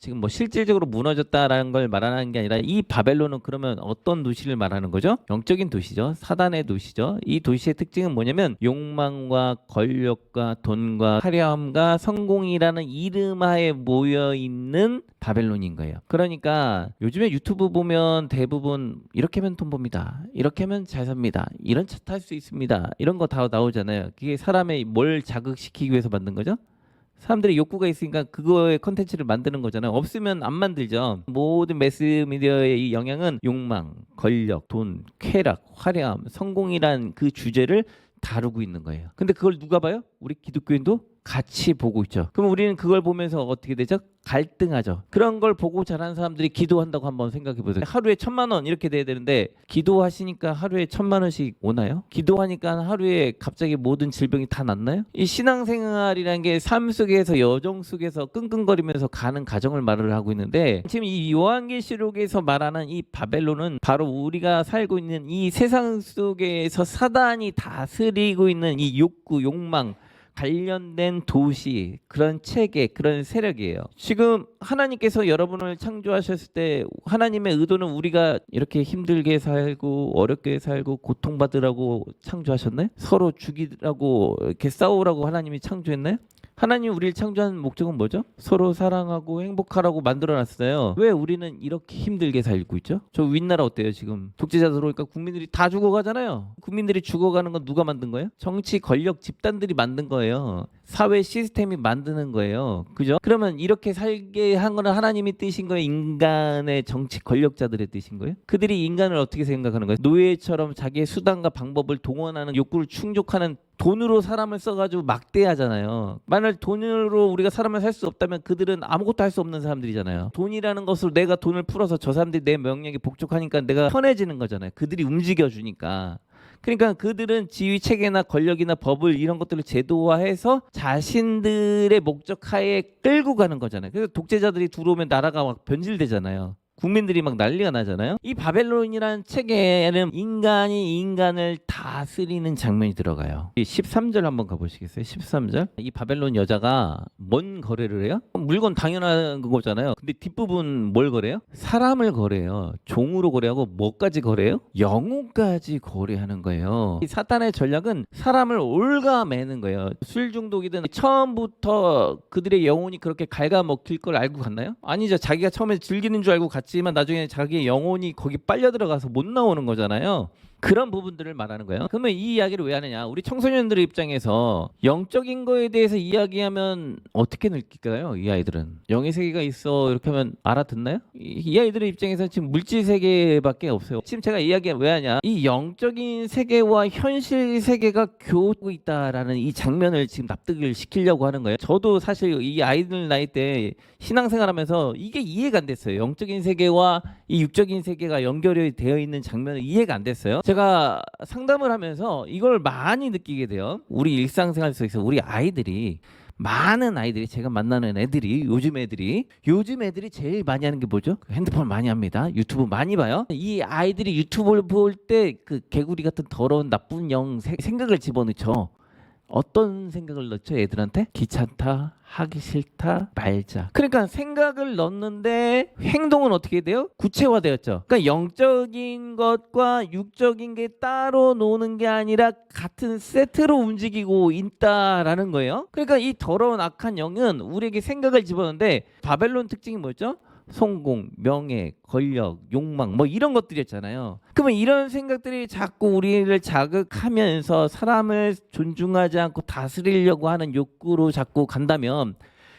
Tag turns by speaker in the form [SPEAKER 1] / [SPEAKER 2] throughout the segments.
[SPEAKER 1] 지금 뭐 실질적으로 무너졌다라는 걸 말하는 게 아니라 이 바벨론은 그러면 어떤 도시를 말하는 거죠? 영적인 도시죠. 사단의 도시죠. 이 도시의 특징은 뭐냐면 욕망과 권력과 돈과 화려함과 성공이라는 이름하에 모여 있는 바벨론인 거예요. 그러니까 요즘에 유튜브 보면 대부분 이렇게 하면 돈 법니다. 이렇게 하면 잘 삽니다. 이런 차 탈 수 있습니다. 이런 거 다 나오잖아요. 그게 사람의 뭘 자극시키기 위해서 만든 거죠? 사람들이 욕구가 있으니까 그거의 컨텐츠를 만드는 거잖아요. 없으면 안 만들죠. 모든 매스미디어의 이 영향은 욕망, 권력, 돈, 쾌락, 화려함, 성공이란 그 주제를 다루고 있는 거예요. 근데 그걸 누가 봐요? 우리 기독교인도 같이 보고 있죠. 그럼 우리는 그걸 보면서 어떻게 되죠? 갈등하죠. 그런 걸 보고 자란 사람들이 기도한다고 한번 생각해 보세요. 하루에 1,000만 원 이렇게 돼야 되는데 기도하시니까 하루에 1,000만 원씩 오나요? 기도하니까 하루에 갑자기 모든 질병이 다 낫나요? 이 신앙생활이라는 게 삶 속에서 여정 속에서 끙끙거리면서 가는 과정을 말을 하고 있는데 지금 이 요한계시록에서 말하는 이 바벨론은 바로 우리가 살고 있는 이 세상 속에서 사단이 다스리고 있는 이 욕구, 욕망 관련된 도시, 그런 체계, 그런 세력이에요. 지금 하나님께서 여러분을 창조하셨을 때 하나님의 의도는 우리가 이렇게 힘들게 살고 어렵게 살고 고통받으라고 창조하셨나요? 서로 죽이라고 이렇게 싸우라고 하나님이 창조했나요? 하나님 우리를 창조한 목적은 뭐죠? 서로 사랑하고 행복하라고 만들어놨어요. 왜 우리는 이렇게 힘들게 살고 있죠? 저 윗나라 어때요 지금? 독재자 들어오니까 국민들이 다 죽어가잖아요. 국민들이 죽어가는 건 누가 만든 거예요? 정치 권력 집단들이 만든 거예요. 사회 시스템이 만드는 거예요. 그죠? 그러면 이렇게 살게 한 거는 하나님이 뜻인 거예요? 인간의 정치 권력자들의 뜻인 거예요? 그들이 인간을 어떻게 생각하는 거예요? 노예처럼 자기의 수단과 방법을 동원하는 욕구를 충족하는 돈으로 사람을 써가지고 막대하잖아요. 만약 돈으로 우리가 사람을 살 수 없다면 그들은 아무것도 할 수 없는 사람들이잖아요. 돈이라는 것으로 내가 돈을 풀어서 저 사람들이 내 명령에 복종하니까 내가 편해지는 거잖아요. 그들이 움직여주니까. 그러니까 그들은 지위 체계나 권력이나 법을 이런 것들을 제도화해서 자신들의 목적 하에 끌고 가는 거잖아요. 그래서 독재자들이 들어오면 나라가 막 변질되잖아요. 국민들이 막 난리가 나잖아요. 이 바벨론이라는 책에는 인간이 인간을 다스리는 장면이 들어가요. 13절 한번 가보시겠어요? 13절. 이 바벨론 여자가 뭔 거래를 해요? 물건 당연한 거잖아요. 근데 뒷부분 뭘 거래요? 사람을 거래요. 종으로 거래하고 뭐까지 거래요? 영혼까지 거래하는 거예요. 이 사탄의 전략은 사람을 옭아매는 거예요. 술 중독이든 처음부터 그들의 영혼이 그렇게 갉아먹힐 걸 알고 갔나요? 아니죠. 자기가 처음에 즐기는 줄 알고 갔지만 나중에 자기의 영혼이 거기 빨려 들어가서 못 나오는 거잖아요. 그런 부분들을 말하는 거예요. 그러면 이 이야기를 왜 하느냐? 우리 청소년들의 입장에서 영적인 거에 대해서 이야기하면 어떻게 느낄까요? 이 아이들은 영의 세계가 있어 이렇게 하면 알아듣나요? 이 아이들의 입장에서 지금 물질 세계밖에 없어요. 지금 제가 이야기 왜 하냐? 이 영적인 세계와 현실 세계가 교우고 있다라는 이 장면을 지금 납득을 시키려고 하는 거예요. 저도 사실 이 아이들 나이 때 신앙생활하면서 이게 이해가 안 됐어요. 영적인 세계와 이 육적인 세계가 연결이 되어 있는 장면은 이해가 안 됐어요. 제가 상담을 하면서 이걸 많이 느끼게 돼요. 우리 일상생활 속에서 우리 아이들이 많은 아이들이 제가 만나는 애들이 요즘 애들이 제일 많이 하는 게 뭐죠? 핸드폰 많이 합니다. 유튜브 많이 봐요. 이 아이들이 유튜브를 볼 때 그 개구리 같은 더러운 나쁜 영 생각을 집어넣죠. 어떤 생각을 넣죠? 애들한테? 귀찮다, 하기 싫다, 말자. 그러니까 생각을 넣는데 행동은 어떻게 돼요? 구체화되었죠. 그러니까 영적인 것과 육적인 게 따로 노는 게 아니라 같은 세트로 움직이고 있다라는 거예요. 그러니까 이 더러운 악한 영은 우리에게 생각을 집어넣는데 바벨론 특징이 뭐죠? 성공, 명예, 권력, 욕망 뭐 이런 것들이었잖아요. 그러면 이런 생각들이 자꾸 우리를 자극하면서 사람을 존중하지 않고 다스리려고 하는 욕구로 자꾸 간다면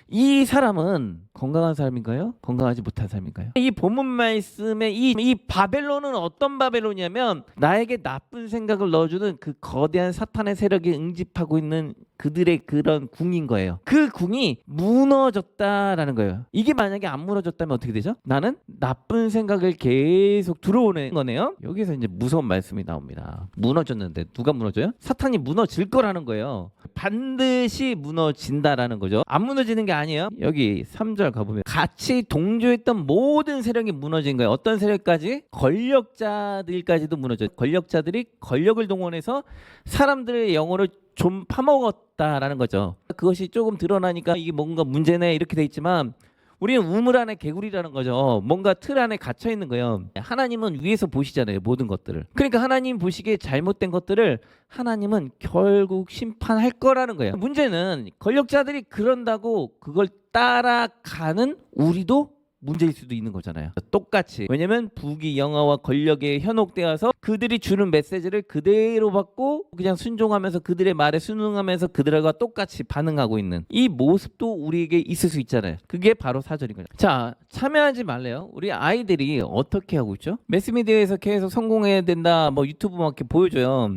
[SPEAKER 1] 이 사람은 건강한 사람인가요? 건강하지 못한 사람인가요? 이 본문 말씀에 이 바벨론은 어떤 바벨론이냐면 나에게 나쁜 생각을 넣어주는 그 거대한 사탄의 세력이 응집하고 있는 그들의 그런 궁인 거예요. 그 궁이 무너졌다라는 거예요. 이게 만약에 안 무너졌다면 어떻게 되죠? 나는 나쁜 생각을 계속 들어오는 거네요. 여기서 이제 무서운 말씀이 나옵니다. 무너졌는데 누가 무너져요? 사탄이 무너질 거라는 거예요. 반드시 무너진다라는 거죠. 안 무너지는 게 아니에요. 여기 3절 가보면 같이 동조했던 모든 세력이 무너진 거예요. 어떤 세력까지? 권력자들까지도 무너져요. 권력자들이 권력을 동원해서 사람들의 영혼을 좀 파먹었다라는 거죠. 그것이 조금 드러나니까 이게 뭔가 문제네 이렇게 돼 있지만 우리는 우물 안에 개구리라는 거죠. 뭔가 틀 안에 갇혀 있는 거예요. 하나님은 위에서 보시잖아요, 모든 것들을. 그러니까 하나님 보시기에 잘못된 것들을 하나님은 결국 심판할 거라는 거예요. 문제는 권력자들이 그런다고 그걸 따라가는 우리도 문제일 수도 있는 거잖아요. 똑같이. 왜냐면 부귀 영화와 권력에 현혹되어서 그들이 주는 메시지를 그대로 받고 그냥 순종하면서 그들의 말에 순응하면서 그들과 똑같이 반응하고 있는 이 모습도 우리에게 있을 수 있잖아요. 그게 바로 사절인 거죠. 자, 참여하지 말래요. 우리 아이들이 어떻게 하고 있죠? 매스미디어에서 계속 성공해야 된다, 뭐 유튜브 막 이렇게 보여줘요.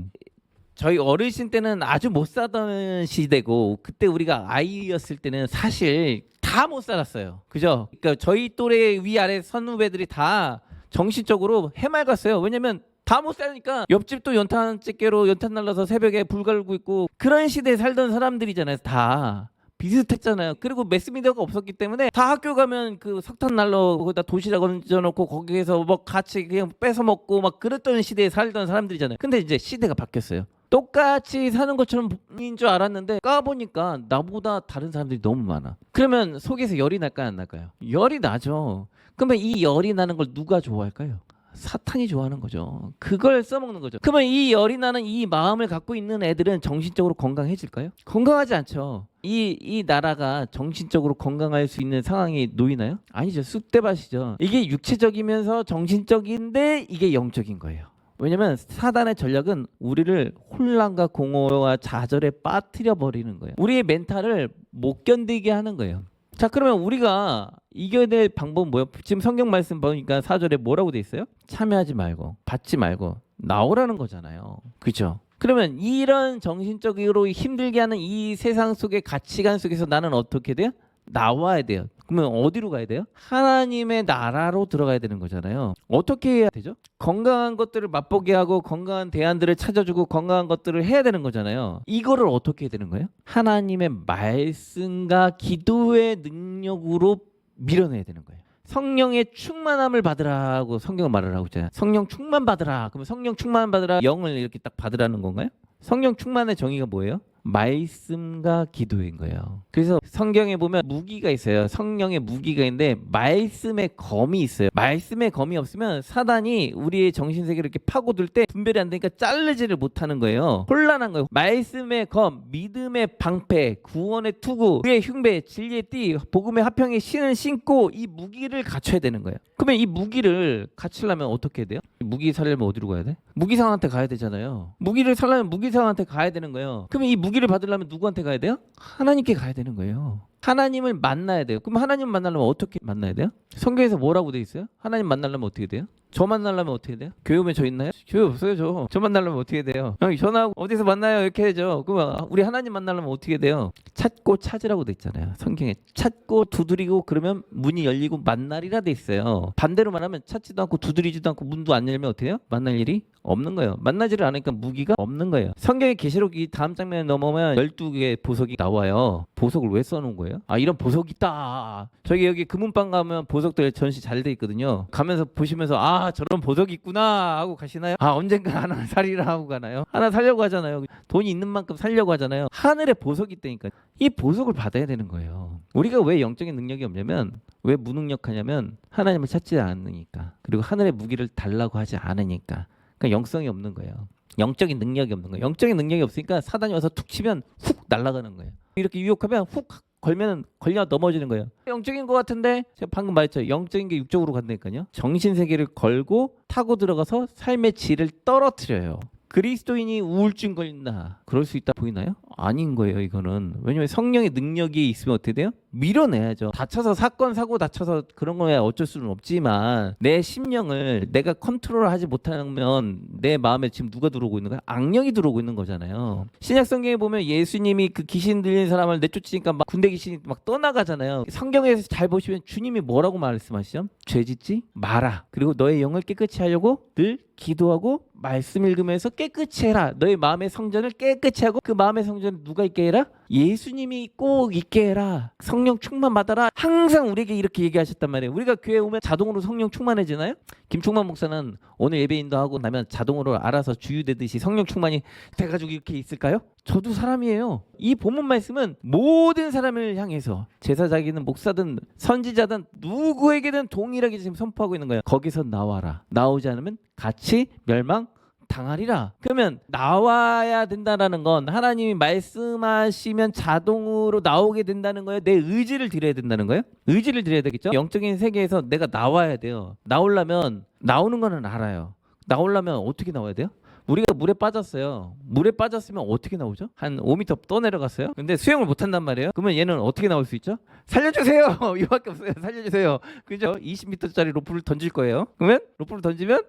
[SPEAKER 1] 저희 어르신 때는 아주 못 살던 시대고, 그때 우리가 아이였을 때는 사실 다 못 살았어요. 그죠? 그러니까 저희 또래 위아래 선후배들이 다 정신적으로 해맑았어요. 왜냐면 다 못 사니까 옆집 또 연탄 집게로 연탄 날라서 새벽에 불 갈고 있고, 그런 시대에 살던 사람들이잖아요. 다 비슷했잖아요. 그리고 매스미디어가 없었기 때문에 다 학교 가면 그 석탄 난로 거기다 도시락 얹어놓고 거기에서 뭐 같이 그냥 뺏어 먹고 막 그랬던 시대에 살던 사람들이잖아요. 근데 이제 시대가 바뀌었어요. 똑같이 사는 것처럼인 줄 알았는데 까보니까 나보다 다른 사람들이 너무 많아. 그러면 속에서 열이 날까요, 안 날까요? 열이 나죠. 그러면 이 열이 나는 걸 누가 좋아할까요? 사탄이 좋아하는 거죠. 그걸 써먹는 거죠. 그러면 이 열이 나는 이 마음을 갖고 있는 애들은 정신적으로 건강해질까요? 건강하지 않죠. 이 나라가 정신적으로 건강할 수 있는 상황이 놓이나요? 아니죠. 쑥대밭이죠. 이게 육체적이면서 정신적인데 이게 영적인 거예요. 왜냐면 사단의 전략은 우리를 혼란과 공허와 좌절에 빠뜨려 버리는 거예요. 우리의 멘탈을 못 견디게 하는 거예요. 자, 그러면 우리가 이겨야 될 방법은 뭐예요? 지금 성경 말씀 보니까 4절에 뭐라고 돼 있어요? 참여하지 말고 받지 말고 나오라는 거잖아요. 그렇죠? 그러면 이런 정신적으로 힘들게 하는 이 세상 속의 가치관 속에서 나는 어떻게 돼요? 나와야 돼요. 그러면 어디로 가야 돼요? 하나님의 나라로 들어가야 되는 거잖아요. 어떻게 해야 되죠? 건강한 것들을 맛보게 하고 건강한 대안들을 찾아주고 건강한 것들을 해야 되는 거잖아요. 이거를 어떻게 해야 되는 거예요? 하나님의 말씀과 기도의 능력으로 밀어내야 되는 거예요. 성령의 충만함을 받으라고 성경은 말을 하고 있잖아요. 성령 충만 받으라. 그러면 성령 충만 받으라, 영을 이렇게 딱 받으라는 건가요? 성령 충만의 정의가 뭐예요? 말씀과 기도인 거예요. 그래서 성경에 보면 무기가 있어요. 성령의 무기가 있는데 말씀의 검이 있어요. 말씀의 검이 없으면 사단이 우리의 정신세계를 이렇게 파고들 때 분별이 안 되니까 자르지를 못하는 거예요. 혼란한 거예요. 말씀의 검, 믿음의 방패, 구원의 투구, 의의 흉배, 진리의 띠, 복음의 화평의 신을 신고 이 무기를 갖춰야 되는 거예요. 그러면 이 무기를 갖추려면 어떻게 해야 돼요? 무기 사려면 어디로 가야 돼? 무기상한테 가야 되잖아요. 무기를 사려면 무기상한테 가야 되는 거예요. 그러면 이 무기를 받으려면 누구한테 가야 돼요? 하나님께 가야 되는 거예요. 하나님을 만나야 돼요. 그럼 하나님 만나려면 어떻게 만나야 돼요? 성경에서 뭐라고 돼 있어요? 하나님 만나려면 어떻게 돼요? 저 만나려면 어떻게 돼요? 교회 오면 저 있나요? 교회 없어요. 저 만나려면 어떻게 돼요? 형 전화하고 어디서 만나요? 이렇게 해야죠. 그럼 우리 하나님 만나려면 어떻게 돼요? 찾고 찾으라고 돼 있잖아요. 성경에 찾고 두드리고 그러면 문이 열리고 만나리라 돼 있어요. 반대로 말하면 찾지도 않고 두드리지도 않고 문도 안 열면 어떻게 해요? 만날 일이 없는 거예요. 만나지를 않으니까 무기가 없는 거예요. 성경의 계시록이 다음 장면에 넘어오면 12개의 보석이 나와요. 보석을 왜 써놓은 거예요? 아, 이런 보석이 있다. 저기 여기 금은방 가면 보석들 전시 잘 돼 있거든요. 가면서 보시면서 아, 저런 보석이 있구나 하고 가시나요? 아, 언젠가 하나 살리라 하고 가나요? 하나 살려고 하잖아요. 돈이 있는 만큼 살려고 하잖아요. 하늘에 보석이 있다니까. 이 보석을 받아야 되는 거예요. 우리가 왜 영적인 능력이 없냐면, 왜 무능력하냐면 하나님을 찾지 않으니까, 그리고 하늘의 무기를 달라고 하지 않으니까. 그러니까 영성이 없는 거예요. 영적인 능력이 없는 거예요. 영적인 능력이 없으니까 사단이 와서 툭 치면 훅 날아가는 거예요. 이렇게 유혹하면 훅 걸면 걸려 넘어지는 거예요. 영적인 것 같은데 제가 방금 말했죠. 영적인 게 육적으로 간다니까요. 정신세계를 걸고 타고 들어가서 삶의 질을 떨어뜨려요. 그리스도인이 우울증 걸린다, 그럴 수 있다 보이나요? 아닌 거예요. 이거는 왜냐면 성령의 능력이 있으면 어떻게 돼요? 밀어내야죠. 다쳐서 사건 사고 다쳐서 그런 거야 어쩔 수는 없지만 내 심령을 내가 컨트롤하지 못하면 내 마음에 지금 누가 들어오고 있는 거야? 악령이 들어오고 있는 거잖아요. 신약 성경에 보면 예수님이 그 귀신 들린 사람을 내쫓으니까 막 군대 귀신이 막 떠나가잖아요. 성경에서 잘 보시면 주님이 뭐라고 말씀하시죠? 죄짓지 마라. 그리고 너의 영을 깨끗이 하려고 늘 기도하고 말씀 읽으면서 깨끗이 해라. 너의 마음의 성전을 깨끗이 하고 그 마음의 성전을 누가 있게 해라? 예수님이 꼭 있게 해라. 성령 충만 받아라. 항상 우리에게 이렇게 얘기하셨단 말이에요. 우리가 교회 오면 자동으로 성령 충만해지나요? 김충만 목사는 오늘 예배 인도하고 나면 자동으로 알아서 주유되듯이 성령 충만이 돼가지고 이렇게 있을까요? 저도 사람이에요. 이 본문 말씀은 모든 사람을 향해서 제사장이든 목사든 선지자든 누구에게든 동일하게 지금 선포하고 있는 거예요. 거기서 나와라. 나오지 않으면 같이 멸망 당하리라. 그러면 나와야 된다라는 건 하나님이 말씀하시면 자동으로 나오게 된다는 거예요. 내 의지를 드려야 된다는 거예요. 의지를 드려야 되겠죠. 영적인 세계에서 내가 나와야 돼요. 나오려면 나오는 거는 알아요. 나오려면 어떻게 나와야 돼요? 우리가 물에 빠졌어요. 물에 빠졌으면 어떻게 나오죠? 한 5m 떠내려갔어요. 근데 수영을 못한단 말이에요. 그러면 얘는 어떻게 나올 수 있죠? 살려주세요. 이밖에 없어요. 살려주세요. 그죠? 20m짜리 로프를 던질 거예요. 그러면 로프를 던지면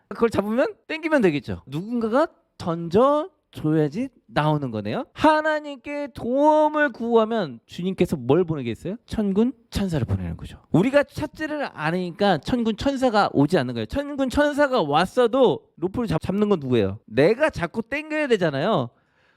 [SPEAKER 1] 그걸 잡으면 땡기면 되겠죠. 누군가가 던져줘야지 나오는 거네요. 하나님께 도움을 구하면 주님께서 뭘 보내겠어요? 천군 천사를 보내는 거죠. 우리가 찾지를 않으니까 천군 천사가 오지 않는 거예요. 천군 천사가 왔어도 로프를 잡는 건 누구예요? 내가 자꾸 땡겨야 되잖아요.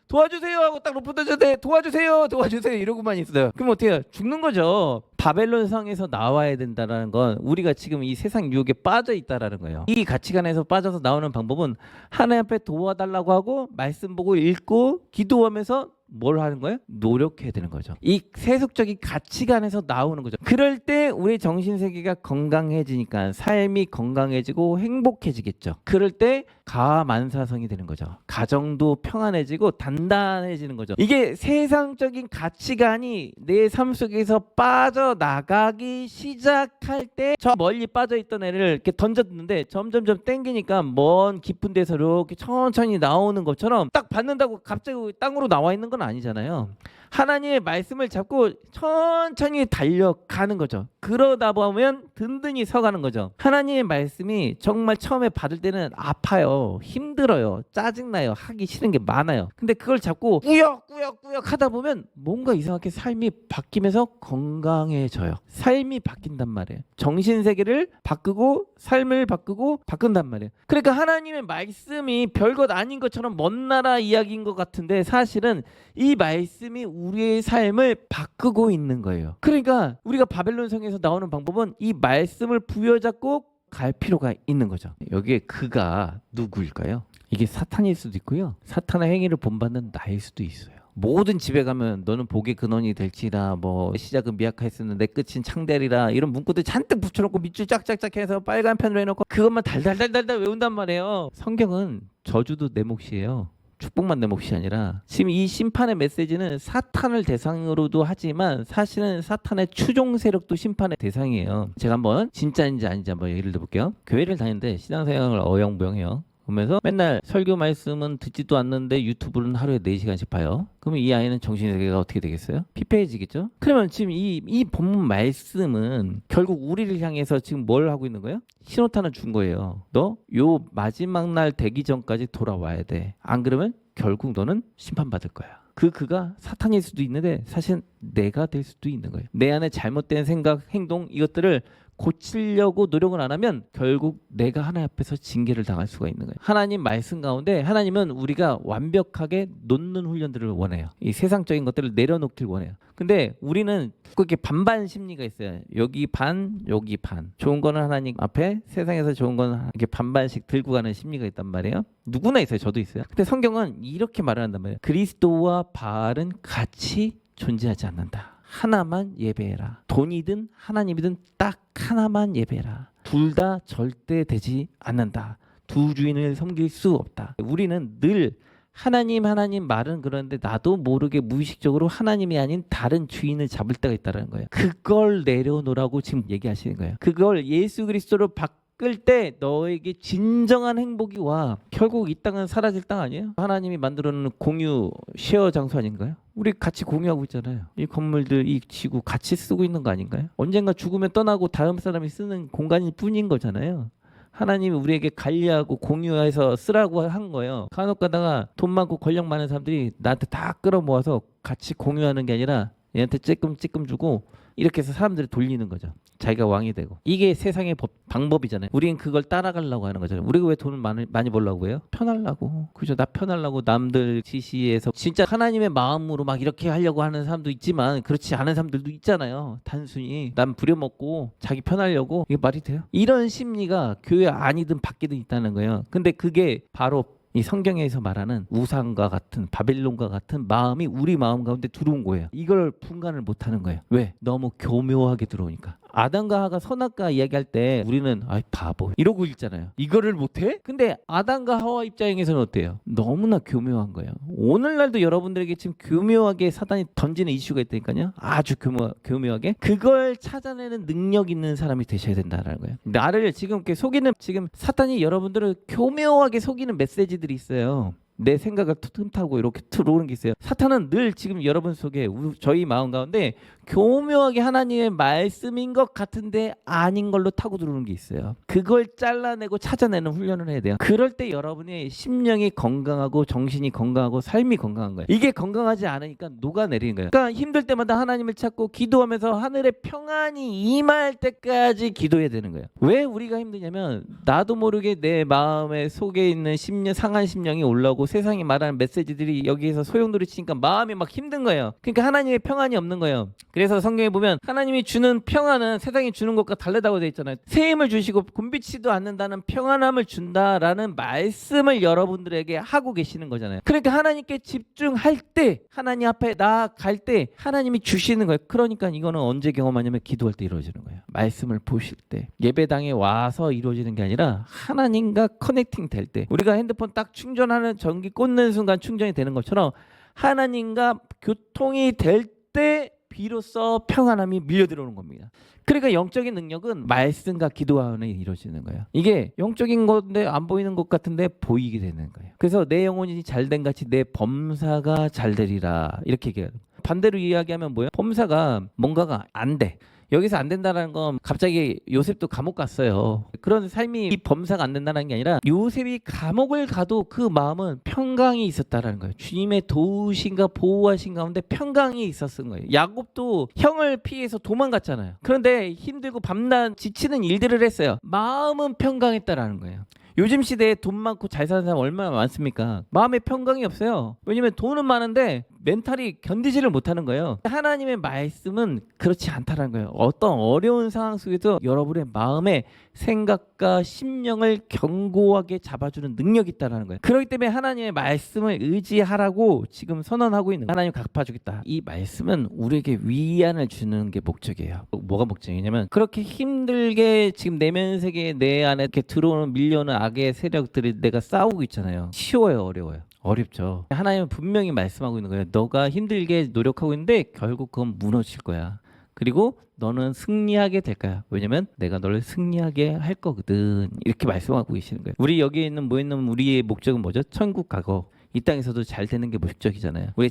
[SPEAKER 1] 도와주세요 하고 딱 로프 던졌는데 도와주세요 이러고만 있어요. 그럼 어떻게 해요? 죽는 거죠. 바벨론 성에서 나와야 된다는 건 우리가 지금 이 세상 유혹에 빠져 있다라는 거예요. 이 가치관에서 빠져서 나오는 방법은 하나님 앞에 도와달라고 하고 말씀 보고 읽고 기도하면서 뭘 하는 거예요? 노력해야 되는 거죠. 이 세속적인 가치관에서 나오는 거죠. 그럴 때 우리 정신세계가 건강해지니까 삶이 건강해지고 행복해지겠죠. 그럴 때 가만사성이 되는 거죠. 가정도 평안해지고 단단해지는 거죠. 이게 세상적인 가치관이 내 삶 속에서 빠져나가기 시작할 때 저 멀리 빠져있던 애를 이렇게 던졌는데 점점점 땡기니까 먼 깊은 데서 이렇게 천천히 나오는 것처럼 딱 받는다고 갑자기 땅으로 나와 있는 건 아니잖아요. 하나님의 말씀을 잡고 천천히 달려가는 거죠. 그러다 보면 든든히 서가는 거죠. 하나님의 말씀이 정말 처음에 받을 때는 아파요. 힘들어요. 짜증나요. 하기 싫은 게 많아요. 근데 그걸 잡고 꾸역꾸역 하다 보면 뭔가 이상하게 삶이 바뀌면서 건강해져요. 삶이 바뀐단 말이에요. 정신세계를 바꾸고 삶을 바꾸고 바꾼단 말이에요. 그러니까 하나님의 말씀이 별것 아닌 것처럼 먼 나라 이야기인 것 같은데 사실은 이 말씀이 우리의 삶을 바꾸고 있는 거예요. 그러니까 우리가 바벨론 성에서 나오는 방법은 이 말씀을 부여잡고 갈 필요가 있는 거죠. 여기에 그가 누구일까요? 이게 사탄일 수도 있고요. 사탄의 행위를 본받는 나일 수도 있어요. 모든 집에 가면 너는 복의 근원이 될지라 뭐 시작은 미약하였으나 내 끝은 창대리라 이런 문구들 잔뜩 붙여놓고 밑줄 쫙쫙쫙 해서 빨간 펜으로 해놓고 그것만 달달달달달 외운단 말이에요. 성경은 저주도 내 몫이에요. 축복만 내 몫이 아니라 지금 이 심판의 메시지는 사탄을 대상으로도 하지만 사실은 사탄의 추종 세력도 심판의 대상이에요. 제가 한번 진짜인지 아닌지 한번 얘기를 들어볼게요. 교회를 다니는데 신앙생활을 어영부영해요. 보면서 맨날 설교 말씀은 듣지도 않는데 유튜브는 하루에 4시간씩 봐요. 그러면 이 아이는 정신세계가 어떻게 되겠어요? 피폐해지겠죠? 그러면 지금 이 본문 말씀은 결국 우리를 향해서 지금 뭘 하고 있는 거예요? 신호탄을 준 거예요. 너 요 마지막 날 되기 전까지 돌아와야 돼. 안 그러면 결국 너는 심판받을 거야. 그가 사탄일 수도 있는데 사실 내가 될 수도 있는 거예요. 내 안에 잘못된 생각, 행동 이것들을 고치려고 노력을 안 하면 결국 내가 하나님 앞에서 징계를 당할 수가 있는 거예요. 하나님 말씀 가운데 하나님은 우리가 완벽하게 놓는 훈련들을 원해요. 이 세상적인 것들을 내려놓길 원해요. 근데 우리는 그렇게 반반 심리가 있어요. 여기 반, 여기 반. 좋은 거는 하나님 앞에, 세상에서 좋은 거는 이렇게 반반씩 들고 가는 심리가 있단 말이에요. 누구나 있어요. 저도 있어요. 근데 성경은 이렇게 말을 한단 말이에요. 그리스도와 바알은 같이 존재하지 않는다. 하나만 예배해라. 돈이든 하나님이든 딱 하나만 예배해라. 둘 다 절대 되지 않는다. 두 주인을 섬길 수 없다. 우리는 늘 하나님 말은 그런데 나도 모르게 무의식적으로 하나님이 아닌 다른 주인을 잡을 때가 있다는 거예요. 그걸 내려놓으라고 지금 얘기하시는 거예요. 그걸 예수 그리스도로 바꿀 때 너에게 진정한 행복이 와. 결국 이 땅은 사라질 땅 아니에요? 하나님이 만들어놓은 공유 쉐어 장소 아닌가요? 우리 같이 공유하고 있잖아요. 이 건물들, 이 지구 같이 쓰고 있는 거 아닌가요? 언젠가 죽으면 떠나고 다음 사람이 쓰는 공간일 뿐인 거잖아요. 하나님이 우리에게 관리하고 공유해서 쓰라고 한 거예요. 간혹 가다가 돈 많고 권력 많은 사람들이 나한테 다 끌어모아서 같이 공유하는 게 아니라 얘한테 찔끔 주고 이렇게 해서 사람들이 돌리는 거죠. 자기가 왕이 되고. 이게 세상의 방법이잖아요. 우리는 그걸 따라가려고 하는 거잖아요. 우리가 왜 돈을 많이 벌려고 해요? 편하려고. 그죠? 나 편하려고 남들 지시해서 진짜 하나님의 마음으로 막 이렇게 하려고 하는 사람도 있지만 그렇지 않은 사람들도 있잖아요. 단순히 남 부려먹고 자기 편하려고. 이게 말이 돼요? 이런 심리가 교회 아니든 밖이든 있다는 거예요. 근데 그게 바로 이 성경에서 말하는 우상과 같은 바벨론과 같은 마음이 우리 마음 가운데 들어온 거예요. 이걸 분간을 못하는 거예요. 왜? 너무 교묘하게 들어오니까. 아담과 하가 선악과 이야기할 때 우리는 아이 바보 이러고 있잖아요. 이거를 못해? 근데 아담과 하와 입장에서는 어때요? 너무나 교묘한 거예요. 오늘날도 여러분들에게 지금 교묘하게 사단이 던지는 이슈가 있다니까요. 아주 교묘하게 그걸 찾아내는 능력 있는 사람이 되셔야 된다는 거예요. 나를 지금 이렇게 속이는 지금 사탄이 여러분들을 교묘하게 속이는 메시지들이 있어요. 내 생각을 틈타고 이렇게 들어오는 게 있어요. 사탄은 늘 지금 여러분 속에 저희 마음 가운데 교묘하게 하나님의 말씀인 것 같은데 아닌 걸로 타고 들어오는 게 있어요. 그걸 잘라내고 찾아내는 훈련을 해야 돼요. 그럴 때 여러분의 심령이 건강하고 정신이 건강하고 삶이 건강한 거예요. 이게 건강하지 않으니까 녹아내리는 거예요. 그러니까 힘들 때마다 하나님을 찾고 기도하면서 하늘의 평안이 임할 때까지 기도해야 되는 거예요. 왜 우리가 힘드냐면 나도 모르게 내 마음의 속에 있는 상한 심령이 올라오고 세상이 말하는 메시지들이 여기에서 소용돌이 치니까 마음이 막 힘든 거예요. 그러니까 하나님의 평안이 없는 거예요. 그래서 성경에 보면 하나님이 주는 평안은 세상이 주는 것과 다르다고 되어 있잖아요. 새 힘을 주시고 곤비치도 않는다는 평안함을 준다라는 말씀을 여러분들에게 하고 계시는 거잖아요. 그러니까 하나님께 집중할 때 하나님 앞에 나아갈 때 하나님이 주시는 거예요. 그러니까 이거는 언제 경험하냐면 기도할 때 이루어지는 거예요. 말씀을 보실 때 예배당에 와서 이루어지는 게 아니라 하나님과 커넥팅 될 때 우리가 핸드폰 딱 충전하는 전기 꽂는 순간 충전이 되는 것처럼 하나님과 교통이 될 때 비로소 평안함이 밀려 들어오는 겁니다. 그러니까 영적인 능력은 말씀과 기도 안에 이루어지는 거예요. 이게 영적인 건데 안 보이는 것 같은데 보이게 되는 거예요. 그래서 내 영혼이 잘된 같이 내 범사가 잘 되리라 이렇게 얘기해요. 반대로 이야기하면 뭐예요? 범사가 뭔가가 안 돼. 여기서 안 된다는 건 갑자기 요셉도 감옥 갔어요. 그런 삶이 이 범사가 안 된다는 게 아니라 요셉이 감옥을 가도 그 마음은 평강이 있었다라는 거예요. 주님의 도우신가 보호하신 가운데 평강이 있었던 거예요. 야곱도 형을 피해서 도망갔잖아요. 그런데 힘들고 밤낮 지치는 일들을 했어요. 마음은 평강했다라는 거예요. 요즘 시대에 돈 많고 잘 사는 사람 얼마나 많습니까? 마음에 평강이 없어요. 왜냐면 돈은 많은데 멘탈이 견디지를 못하는 거예요. 하나님의 말씀은 그렇지 않다는 거예요. 어떤 어려운 상황 속에서 여러분의 마음의 생각과 심령을 견고하게 잡아주는 능력이 있다는 거예요. 그렇기 때문에 하나님의 말씀을 의지하라고 지금 선언하고 있는 거예요. 하나님 갚아주겠다. 이 말씀은 우리에게 위안을 주는 게 목적이에요. 뭐가 목적이냐면 그렇게 힘들게 지금 내면 세계에 내 안에 이렇게 들어오는 밀려오는 악의 세력들이 내가 싸우고 있잖아요. 쉬워요, 어려워요? 어렵죠. 하나님은 분명히 말씀하고 있는 거예요. 너가 힘들게 노력하고 있는데 결국 그건 무너질 거야. 그리고 너는 승리하게 될 거야. 왜냐면 내가 너를 승리하게 할 거거든. 이렇게 말씀하고 계시는 거예요. 우리 여기에 있는 모여있는 우리의 목적은 뭐죠? 천국 가고 이 땅에서도 잘 되는 게 목적이잖아요. 우리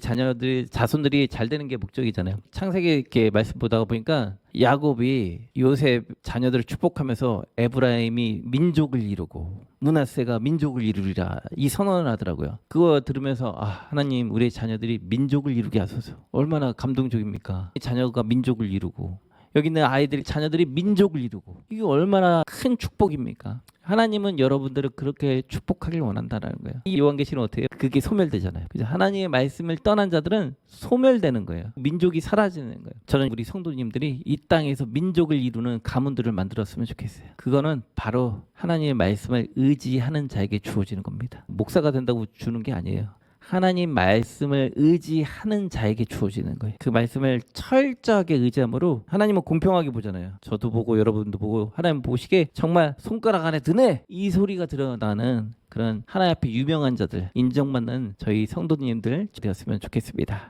[SPEAKER 1] 자손들이 잘 되는 게 목적이잖아요. 창세기 이렇게 말씀 보다가 보니까 야곱이 요셉 자녀들을 축복하면서 에브라임이 민족을 이루고 므낫세가 민족을 이루리라 이 선언을 하더라고요. 그거 들으면서 하나님 우리 자녀들이 민족을 이루게 하소서. 얼마나 감동적입니까? 자녀가 민족을 이루고 여기 있는 자녀들이 민족을 이루고 이게 얼마나 큰 축복입니까? 하나님은 여러분들을 그렇게 축복하길 원한다는 거예요. 이 요한계시는 어때요? 그게 소멸되잖아요. 그죠? 하나님의 말씀을 떠난 자들은 소멸되는 거예요. 민족이 사라지는 거예요. 저는 우리 성도님들이 이 땅에서 민족을 이루는 가문들을 만들었으면 좋겠어요. 그거는 바로 하나님의 말씀을 의지하는 자에게 주어지는 겁니다. 목사가 된다고 주는 게 아니에요. 하나님 말씀을 의지하는 자에게 주어지는 거예요. 그 말씀을 철저하게 의지함으로 하나님은 공평하게 보잖아요. 저도 보고 여러분도 보고 하나님 보시기에 정말 손가락 안에 드네 이 소리가 드러나는 그런 하나님 앞에 유명한 자들 인정받는 저희 성도님들 되었으면 좋겠습니다.